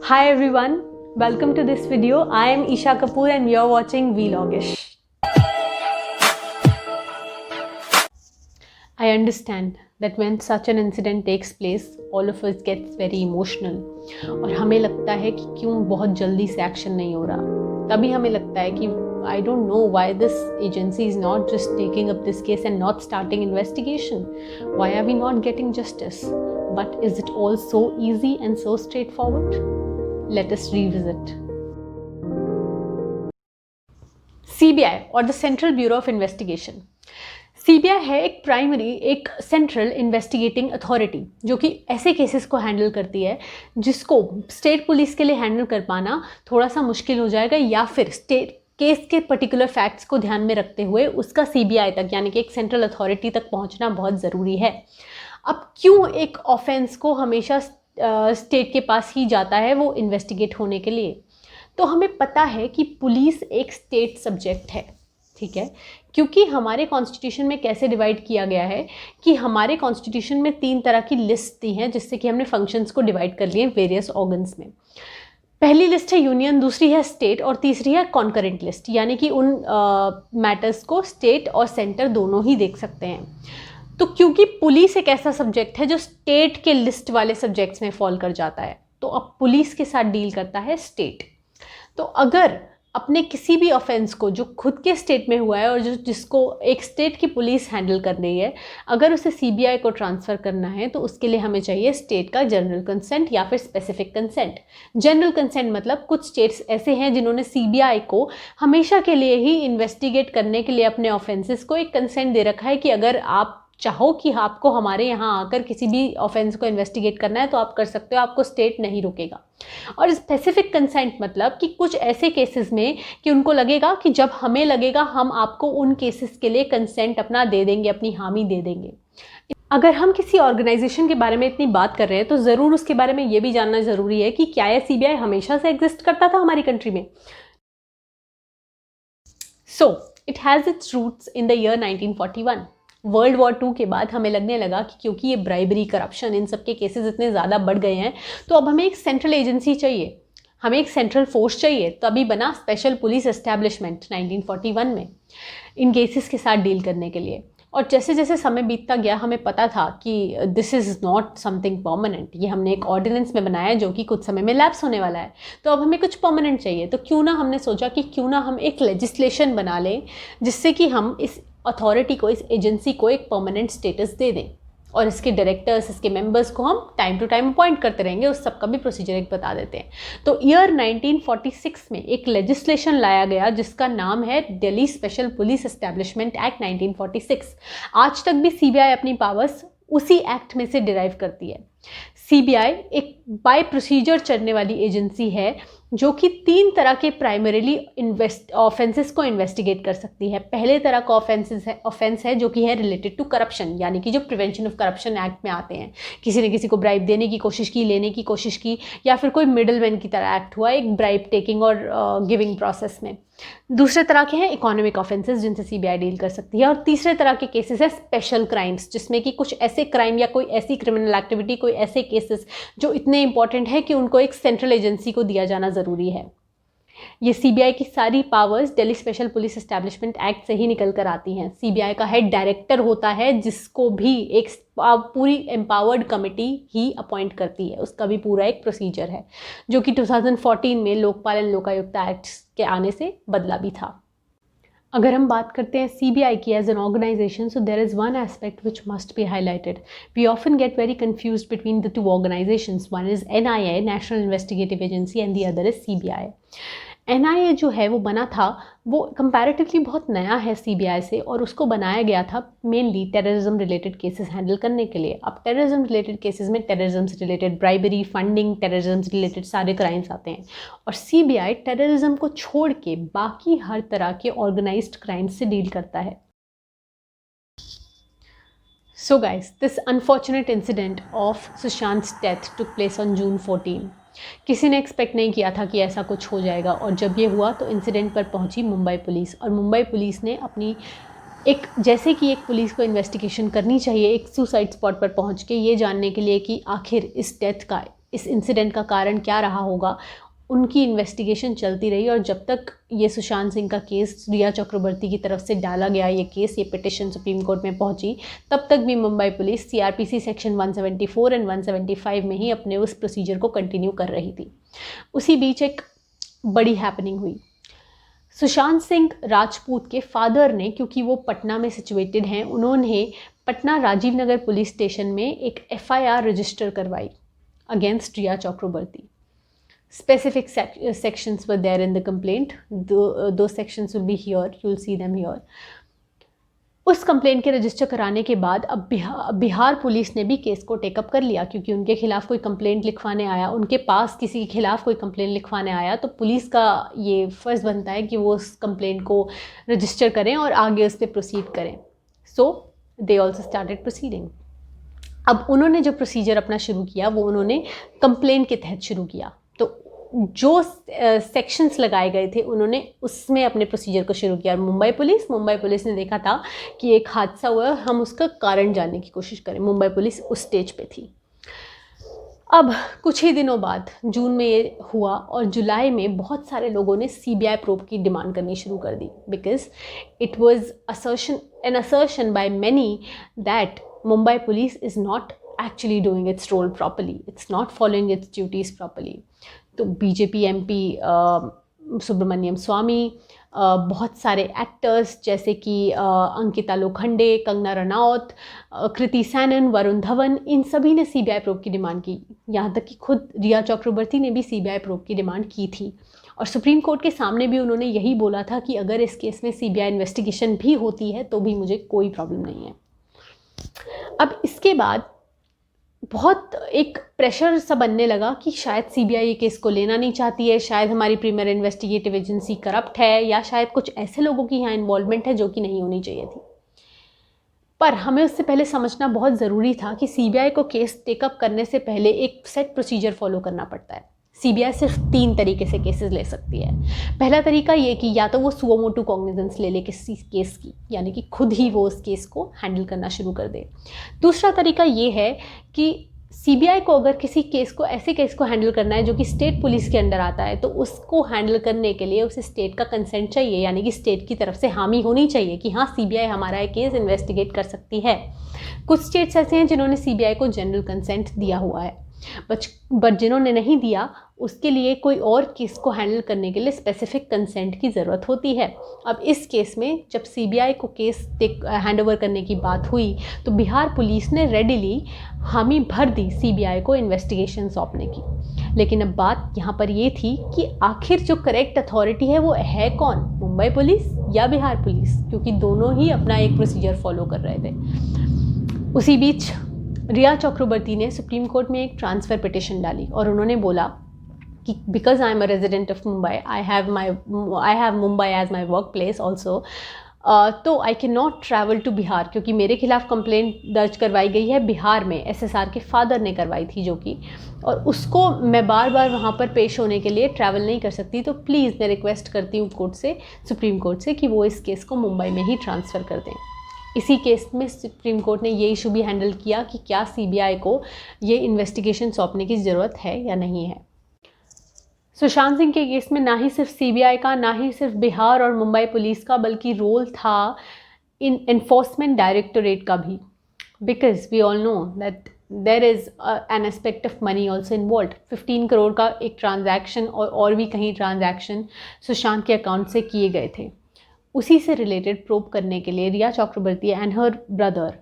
Hi everyone, welcome to this video. I am Isha Kapoor and you're watching Vlogish. I understand that when such an incident takes place, all of us gets very emotional और हमें लगता है कि क्यों बहुत जल्दी से action नहीं हो रहा। तभी हमें लगता है कि I don't know why this agency is not just taking up this case and not starting investigation. Why are we not getting justice? But is it all so easy and so straightforward? Let us revisit. CBI or the Central Bureau of Investigation. CBI है एक central investigating authority जो कि ऐसे cases को handle करती है जिसको state police के लिए हैंडल कर पाना थोड़ा सा मुश्किल हो जाएगा, या फिर स्टेट केस के पर्टिकुलर फैक्ट्स को ध्यान में रखते हुए उसका CBI तक यानी कि एक सेंट्रल अथॉरिटी तक पहुंचना बहुत ज़रूरी है। अब क्यों एक ऑफेंस को हमेशा स्टेट के पास ही जाता है वो इन्वेस्टिगेट होने के लिए? तो हमें पता है कि पुलिस एक स्टेट सब्जेक्ट है, ठीक है, क्योंकि हमारे कॉन्स्टिट्यूशन में कैसे डिवाइड किया गया है कि हमारे कॉन्स्टिट्यूशन में 3 तरह की लिस्ट दी हैं जिससे कि हमने फंक्शंस को डिवाइड कर लिए वेरियस ऑर्गन्स में। पहली लिस्ट है यूनियन, दूसरी है स्टेट और तीसरी है कॉन्करेंट लिस्ट, यानी कि उन मैटर्स को स्टेट और सेंटर दोनों ही देख सकते हैं। तो क्योंकि पुलिस एक ऐसा सब्जेक्ट है जो स्टेट के लिस्ट वाले सब्जेक्ट्स में फॉल कर जाता है, तो अब पुलिस के साथ डील करता है स्टेट। तो अगर अपने किसी भी ऑफेंस को जो खुद के स्टेट में हुआ है और जिसको एक स्टेट की पुलिस हैंडल कर रही है, अगर उसे CBI को ट्रांसफ़र करना है तो उसके लिए हमें चाहिए स्टेट का जनरल कंसेंट या फिर स्पेसिफिक कंसेंट। जनरल कंसेंट मतलब कुछ स्टेट्स ऐसे हैं जिन्होंने CBI को हमेशा के लिए ही इन्वेस्टिगेट करने के लिए अपने ऑफेंसेस को एक कंसेंट दे रखा है कि अगर आप चाहो कि आपको हमारे यहाँ आकर किसी भी ऑफेंस को इन्वेस्टिगेट करना है तो आप कर सकते हो, आपको स्टेट नहीं रोकेगा। और स्पेसिफिक कंसेंट मतलब कि कुछ ऐसे केसेस में कि उनको लगेगा कि जब हमें लगेगा हम आपको उन केसेस के लिए कंसेंट अपना दे देंगे, अपनी हामी दे देंगे। अगर हम किसी ऑर्गेनाइजेशन के बारे में इतनी बात कर रहे हैं तो ज़रूर उसके बारे में ये भी जानना ज़रूरी है कि क्या यह CBI हमेशा से एग्जिस्ट करता था हमारी कंट्री में। So it has its roots in the year 1941। World war 2 के बाद हमें लगने लगा कि क्योंकि ये ब्राइबरी, करप्शन, इन सब के केसेस इतने ज़्यादा बढ़ गए हैं तो अब हमें एक सेंट्रल एजेंसी चाहिए, हमें एक सेंट्रल फोर्स चाहिए। तभी बना स्पेशल पुलिस एस्टैब्लिशमेंट 1941 में इन केसेस के साथ डील करने के लिए। और जैसे जैसे समय बीतता गया हमें पता था कि this is not something permanent, ये हमने एक ऑर्डिनेंस में बनाया है जो कि कुछ समय में लैप्स होने वाला है, तो अब हमें कुछ परमानेंट चाहिए। तो क्यों ना हमने सोचा कि क्यों ना हम एक लेजिस्लेशन बना लें जिससे कि हम इस अथॉरिटी को, इस एजेंसी को एक परमानेंट स्टेटस दे दें और इसके डायरेक्टर्स, इसके मेंबर्स को हम टाइम टू टाइम अपॉइंट करते रहेंगे। उस सब का भी प्रोसीजर एक बता देते हैं। तो ईयर 1946 में एक लेजिस्लेशन लाया गया जिसका नाम है Delhi special police establishment act 1946। आज तक भी CBI अपनी पावर्स उसी एक्ट में से डिराइव करती है। CBI एक बाय प्रोसीजर चलने वाली एजेंसी है जो कि 3 तरह के प्राइमरीली ऑफेंसेस को इन्वेस्टिगेट कर सकती है। पहले तरह का ऑफेंस है जो कि है रिलेटेड टू करप्शन, यानी कि जो प्रिवेंशन ऑफ करप्शन एक्ट में आते हैं। किसी ने किसी को ब्राइब देने की कोशिश की, लेने की कोशिश की, या फिर कोई मिडलमैन की तरह एक्ट हुआ एक ब्राइब टेकिंग और गिविंग प्रोसेस में। दूसरे तरह के हैं इकोनॉमिक ऑफेंसेस जिनसे CBI डील कर सकती है। और तीसरे तरह के केसेस है स्पेशल क्राइम्स, जिसमें कि कुछ ऐसे क्राइम या कोई ऐसी क्रिमिनल एक्टिविटी, कोई ऐसे केसेस जो इतने इंपॉर्टेंट है कि उनको एक सेंट्रल एजेंसी को दिया जाना ज़रूरी है। ये CBI की सारी powers Delhi special police establishment act से ही निकल कर आती हैं। CBI का हेड डायरेक्टर होता है जिसको भी एक पूरी एम्पावर्ड कमेटी ही अपॉइंट करती है, उसका भी पूरा एक प्रोसीजर है जो कि 2014 में लोकपाल एंड लोकायुक्त एक्ट के आने से बदला भी था। अगर हम बात करते हैं CBI की as an organisation, so there is one aspect which must be highlighted. We often get very confused between the 2 organisations. One is NIA, National Investigative Agency, and the other is CBI। NIA जो है वो बना था, वो comparatively बहुत नया है CBI से, और उसको बनाया गया था mainly terrorism related cases handle करने के लिए। अब टेररिज्म रिलेटेड केसेस में टेररिज्म से रिलेटेड ब्राइबरी, फंडिंग, टेररिज्म से रिलेटेड सारे क्राइम्स आते हैं। और CBI टेररिज्म को छोड़ के बाकी हर तरह के ऑर्गेनाइज्ड क्राइम्स से डील करता है। So guys, this unfortunate incident of Sushant's death took place on June 14. किसी ने एक्सपेक्ट नहीं किया था कि ऐसा कुछ हो जाएगा, और जब ये हुआ तो इंसिडेंट पर पहुंची मुंबई पुलिस। और मुंबई पुलिस ने अपनी एक जैसे कि एक पुलिस को इन्वेस्टिगेशन करनी चाहिए एक सुसाइड स्पॉट पर पहुंच के ये जानने के लिए कि आखिर इस डेथ का इस इंसिडेंट का कारण क्या रहा होगा, उनकी इन्वेस्टिगेशन चलती रही। और जब तक ये सुशांत सिंह का केस रिया चक्रवर्ती की तरफ से डाला गया, ये केस, ये पिटिशन सुप्रीम कोर्ट में पहुंची, तब तक भी Mumbai police CrPC section 174 and 175 में ही अपने उस प्रोसीजर को कंटिन्यू कर रही थी। उसी बीच एक बड़ी हैपनिंग हुई। सुशांत सिंह राजपूत के फादर ने, क्योंकि वो पटना में सिचुएटेड हैं, उन्होंने पटना राजीव नगर पुलिस स्टेशन में एक FIR रजिस्टर करवाई against Rhea Chakraborty. Specific sections were there in the complaint. Those sections will be here. You'll see them here. उस कंप्लेंट के रजिस्टर कराने के बाद अब बिहार पुलिस ने भी केस को टेकअप कर लिया, क्योंकि उनके खिलाफ कोई कंप्लेंट लिखवाने आया, उनके पास किसी के खिलाफ कोई कंप्लेंट लिखवाने आया, तो पुलिस का ये फ़र्ज़ बनता है कि वो उस कंप्लेंट को रजिस्टर करें और आगे उस पर प्रोसीड करें। सो दे ऑल्सो स्टार्टेड प्रोसीडिंग। अब उन्होंने जो प्रोसीजर अपना शुरू किया वो उन्होंने कंप्लेंट के तहत शुरू किया। तो जो सेक्शंस लगाए गए थे उन्होंने उसमें अपने प्रोसीजर को शुरू किया। मुंबई पुलिस ने देखा था कि एक हादसा हुआ, हम उसका कारण जानने की कोशिश करें। मुंबई पुलिस उस स्टेज पे थी। अब कुछ ही दिनों बाद जून में ये हुआ और जुलाई में बहुत सारे लोगों ने CBI प्रोब की डिमांड करनी शुरू कर दी, because it was an assertion by many that Mumbai police is not actually doing its role properly, it's not following its duties properly. तो BJP MP सुब्रमण्यम स्वामी, बहुत सारे एक्टर्स जैसे कि अंकिता लोखंडे, कंगना रनौत, कृति सैनन, वरुण धवन, इन सभी ने CBI प्रोब की डिमांड की। यहाँ तक कि खुद रिया चक्रवर्ती ने भी CBI प्रोब की डिमांड की थी और सुप्रीम कोर्ट के सामने भी उन्होंने यही बोला था कि अगर इस केस में CBI इन्वेस्टिगेशन भी होती है तो भी मुझे कोई प्रॉब्लम नहीं है। अब इसके बाद बहुत एक प्रेशर सा बनने लगा कि शायद CBI ये केस को लेना नहीं चाहती है, शायद हमारी प्रीमियर इन्वेस्टिगेटिव एजेंसी करप्ट है, या शायद कुछ ऐसे लोगों की यहाँ इन्वॉल्वमेंट है जो कि नहीं होनी चाहिए थी। पर हमें उससे पहले समझना बहुत ज़रूरी था कि CBI को केस टेकअप करने से पहले एक सेट प्रोसीजर फॉलो करना पड़ता है। CBI सिर्फ 3 तरीके से केसेस ले सकती है। पहला तरीका ये कि या तो वो सुओ मोटो कॉग्निजेंस ले किसी केस की, यानी कि खुद ही वो उस केस को हैंडल करना शुरू कर दे। दूसरा तरीका ये है कि CBI को अगर किसी केस को, ऐसे केस को हैंडल करना है जो कि स्टेट पुलिस के अंडर आता है, तो उसको हैंडल करने के लिए उसे स्टेट का कंसेंट चाहिए, यानी कि स्टेट की तरफ से हामी होनी चाहिए कि हाँ CBI हमारा एक केस इन्वेस्टिगेट कर सकती है। कुछ स्टेट्स ऐसे हैं जिन्होंने CBI को जनरल कंसेंट दिया हुआ है, बट जिन्होंने नहीं दिया उसके लिए कोई और केस को हैंडल करने के लिए स्पेसिफिक कंसेंट की ज़रूरत होती है। अब इस केस में जब CBI को केस हैंड ओवर करने की बात हुई तो बिहार पुलिस ने रेडिली हामी भर दी CBI को इन्वेस्टिगेशन सौंपने की। लेकिन अब बात यहाँ पर ये थी कि आखिर जो करेक्ट अथॉरिटी है वो है कौन, मुंबई पुलिस या बिहार पुलिस, क्योंकि दोनों ही अपना एक प्रोसीजर फॉलो कर रहे थे। उसी बीच रिया चक्रवर्ती ने सुप्रीम कोर्ट में एक ट्रांसफ़र पिटिशन डाली और उन्होंने बोला कि because I am a resident of Mumbai, I have Mumbai as my work place also, तो I can not travel to Bihar, क्योंकि मेरे खिलाफ कंप्लेंट दर्ज करवाई गई है बिहार में, SSR के फादर ने करवाई थी जो कि, और उसको मैं बार बार वहाँ पर पेश होने के लिए ट्रैवल नहीं कर सकती। तो प्लीज़ मैं रिक्वेस्ट करती हूँ कोर्ट से, सुप्रीम कोर्ट से, कि वो इस केस को मुंबई में ही ट्रांसफ़र कर दें। इसी केस में सुप्रीम कोर्ट ने ये इशू भी हैंडल किया कि क्या CBI को ये इन्वेस्टिगेशन सौंपने की ज़रूरत है या नहीं है। सुशांत सिंह के केस में ना ही सिर्फ CBI का, ना ही सिर्फ बिहार और मुंबई पुलिस का, बल्कि रोल था इन एनफोर्समेंट डायरेक्टोरेट का भी, because we all know that there is an aspect of money also involve. 15 crore का एक ट्रांजैक्शन और भी कहीं ट्रांजैक्शन सुशांत के अकाउंट से किए गए थे। उसी से रिलेटेड प्रोब करने के लिए Rhea Chakraborty and her brother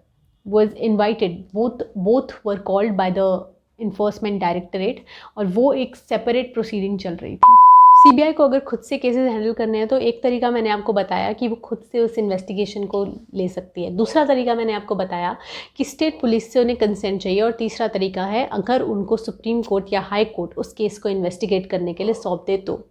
was invited, both were called by the enforcement directorate, और वो एक सेपरेट प्रोसीडिंग चल रही थी। CBI को अगर खुद से केसेस हैंडल करने हैं तो एक तरीका मैंने आपको बताया कि वो खुद से उस इन्वेस्टिगेशन को ले सकती है। दूसरा तरीका मैंने आपको बताया कि स्टेट पुलिस से उन्हें कंसेंट चाहिए, और तीसरा तरीका है अगर उनको सुप्रीम कोर्ट या हाई कोर्ट उस केस को इन्वेस्टिगेट करने के लिए सौंप दे तो।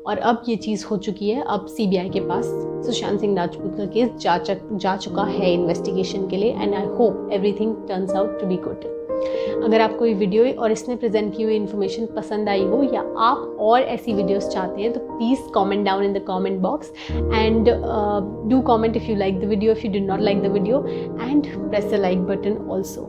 और अब ये चीज़ हो चुकी है, अब CBI के पास सुशांत सिंह राजपूत का केस जा चुका है इन्वेस्टिगेशन के लिए, and I hope everything turns out to be good. अगर आपको ये वीडियो और इसमें प्रेजेंट की हुई इन्फॉर्मेशन पसंद आई हो, या आप और ऐसी वीडियोस चाहते हैं, तो please comment down in the comment box, and do comment if you like the video, if you did not like the video, and press the like button also.